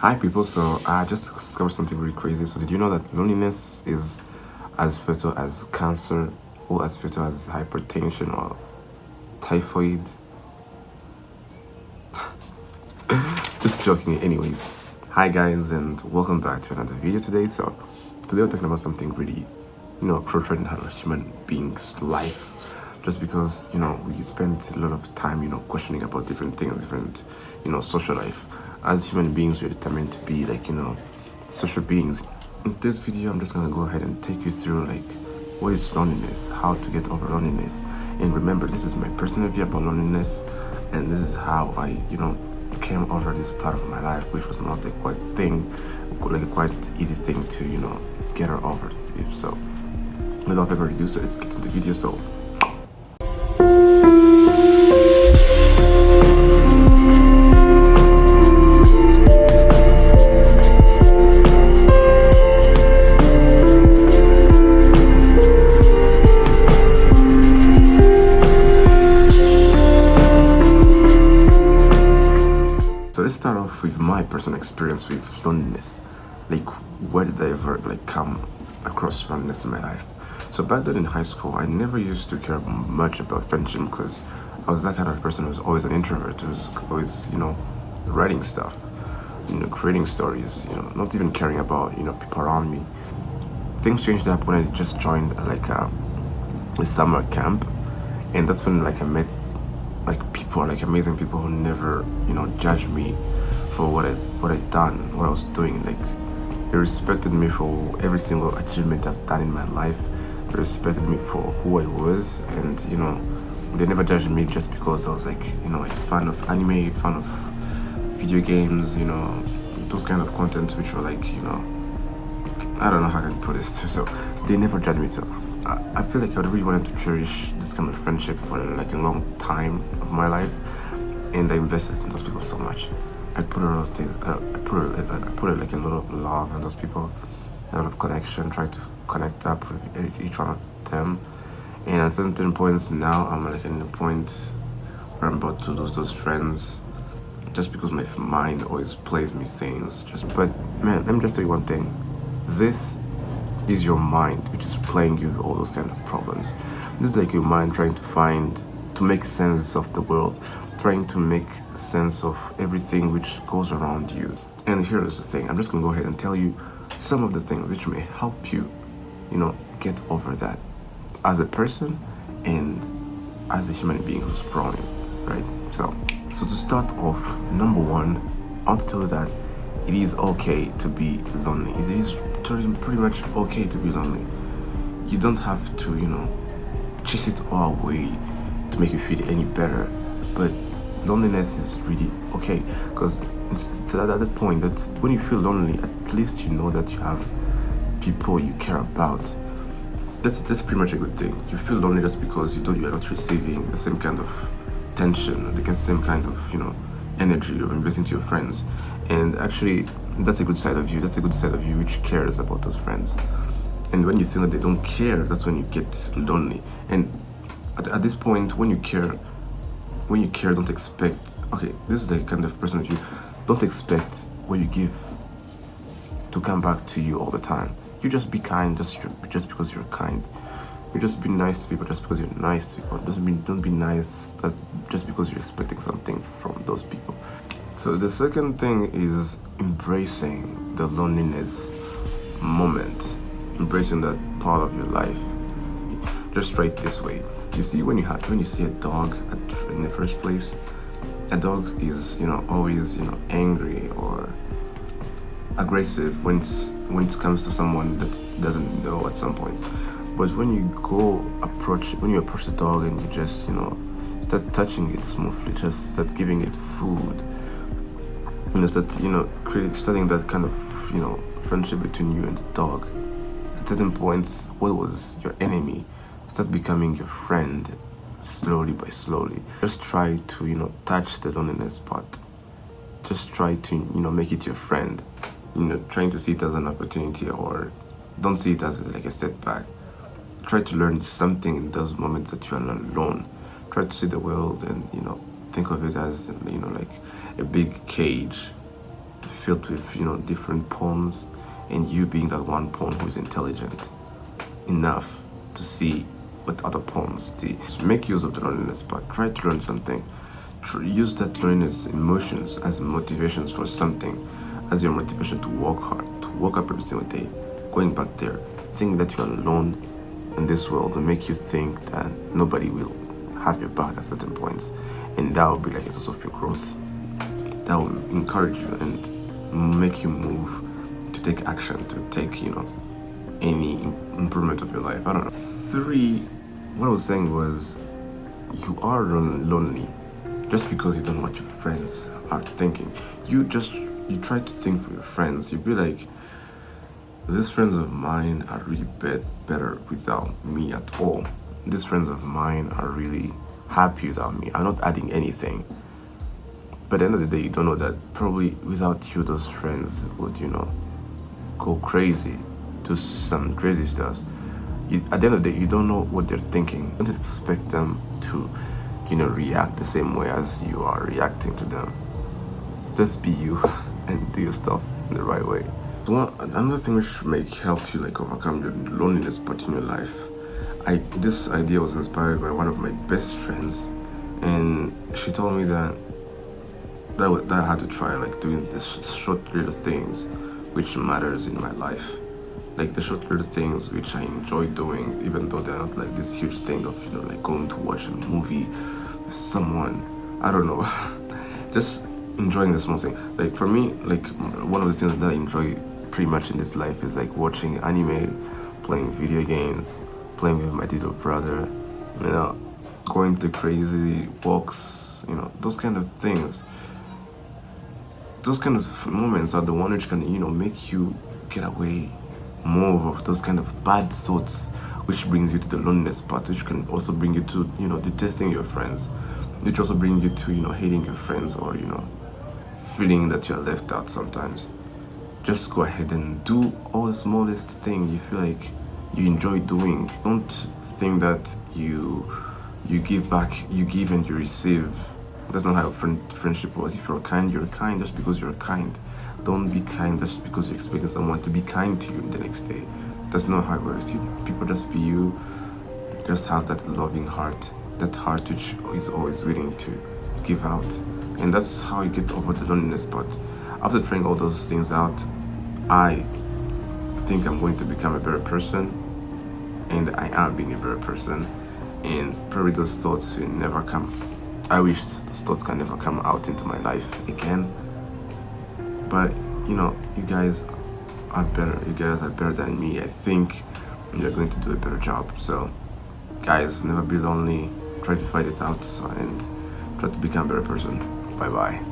Hi people, so I just discovered something really crazy. So did you know that loneliness is as fatal as cancer or as fatal as hypertension or typhoid? Just joking anyways. Hi guys and welcome back to another video today. So today we're talking about something really, crucial in a human being's life. Just because, we spend a lot of time, questioning about different things, different, social life. As human beings, we're determined to be like, social beings. In this video, I'm just gonna go ahead and take you through like what is loneliness, how to get over loneliness. And remember, this is my personal view about loneliness, and this is how I, came over this part of my life, which was not a quite thing, like a quite easy thing to, get her over. So, without further ado, so let's get into the video. So let's start off with my personal experience with loneliness. Like, where did I ever like come across loneliness in my life? So back then in high school, I never used to care much about friendship because I was that kind of person who was always an introvert, who was always, writing stuff, creating stories, not even caring about, people around me. Things changed up when I just joined like a summer camp, and that's when like I met like people, like amazing people who never, judged me for what I done, what I was doing. Like they respected me for every single achievement I've done in my life. They respected me for who I was, and they never judged me just because I was like, a fan of anime, fan of video games, those kind of content which were like, I don't know how I can put this. So they never judged me. So I feel like I really wanted to cherish this kind of friendship for like a long time of my life, and I invested in those people so much. I put a lot of things. I put like a lot of love in those people, a lot of connection. Try to connect up with each one of them, and at certain points now, I'm like in the point where I'm about to lose those friends, just because my mind always plays me things. But man, let me just tell you one thing. This is your mind which is playing you all those kind of problems. This is like your mind trying to make sense of the world, trying to make sense of everything which goes around you. And here is the thing, I'm just gonna go ahead and tell you some of the things which may help you, get over that as a person and as a human being who's growing, right? So to start off, number one, I want to tell you that it is okay to be lonely. It is pretty much okay to be lonely. You don't have to, chase it all away to make you feel any better. But loneliness is really okay, because it's at that point that when you feel lonely, at least you know that you have people you care about. That's pretty much a good thing. You feel lonely just because you are not receiving the same kind of tension, the same kind of energy you're investing to your friends. And actually, that's a good side of you. That's a good side of you which cares about those friends. And when you think that they don't care, that's when you get lonely. And at this point, when you care, don't expect. Okay, this is the kind of person that you don't expect what you give to come back to you all the time. You just be kind, just because you're kind. You just be nice to people just because you're nice to people. Don't be nice just because you're expecting something from those people. So the second thing is embracing the loneliness moment, embracing that part of your life. Just try it this way. You see, when you see a dog in the first place, a dog is always angry or aggressive when it comes to someone that doesn't know at some point. But when you approach the dog and you just start touching it smoothly, just start giving it food, starting that kind of friendship between you and the dog. At certain points, what was your enemy start becoming your friend, slowly by slowly. Just try to touch the loneliness part. Just try to make it your friend. Trying to see it as an opportunity, or don't see it as like a setback. Try to learn something in those moments that you are alone. Try to see the world and think of it as like a big cage filled with different pawns, and you being that one pawn who is intelligent enough to see what other pawns see. So make use of the loneliness part. Try to learn something. Use that loneliness emotions as motivations for something, as your motivation to work hard, to wake up every single day, going back there, think that you're alone in this world, will make you think that nobody will have your back at certain points, and that will be like a source of your growth. That will encourage you and make you move to take action, to take any improvement of your life. I don't know. 3, what I was saying was, you are lonely just because you don't know what your friends are thinking. You try to think for your friends. You be like, these friends of mine are really better without me at all. These friends of mine are really happy without me. I'm not adding anything. But at the end of the day, you don't know that probably without you, those friends would, go crazy, do some crazy stuff. At the end of the day, you don't know what they're thinking. Don't expect them to, react the same way as you are reacting to them. Just be you and do your stuff in the right way. So another thing which may help you overcome your loneliness part in your life. This idea was inspired by one of my best friends, and she told me that I had to try doing this short little things which matters in my life, like the short little things which I enjoy doing, even though they're not this huge thing of going to watch a movie with someone. I don't know, just enjoying the small thing. For me, one of the things that I enjoy pretty much in this life is watching anime, playing video games, playing with my little brother, going to crazy walks, those kind of things. Those kind of moments are the one which can, make you get away more of those kind of bad thoughts, which brings you to the loneliness part, which can also bring you to, detesting your friends, which also bring you to, hating your friends, or, feeling that you're left out sometimes. Just go ahead and do all the smallest thing you feel like you enjoy doing. Don't think that you give back, you give and you receive. That's not how friendship was. If you're kind, you're kind just because you're kind. Don't be kind just because you're expecting someone to be kind to you the next day. That's not how it works. People just be you. Just have that loving heart, that heart which is always willing to give out. And that's how you get over the loneliness. But after trying all those things out, I think I'm going to become a better person, and I am being a better person. And probably those thoughts will never come. I wish those thoughts can never come out into my life again. But you guys are better. You guys are better than me. I think you're going to do a better job. So guys, never be lonely. Try to fight it out and try to become a better person. Bye bye.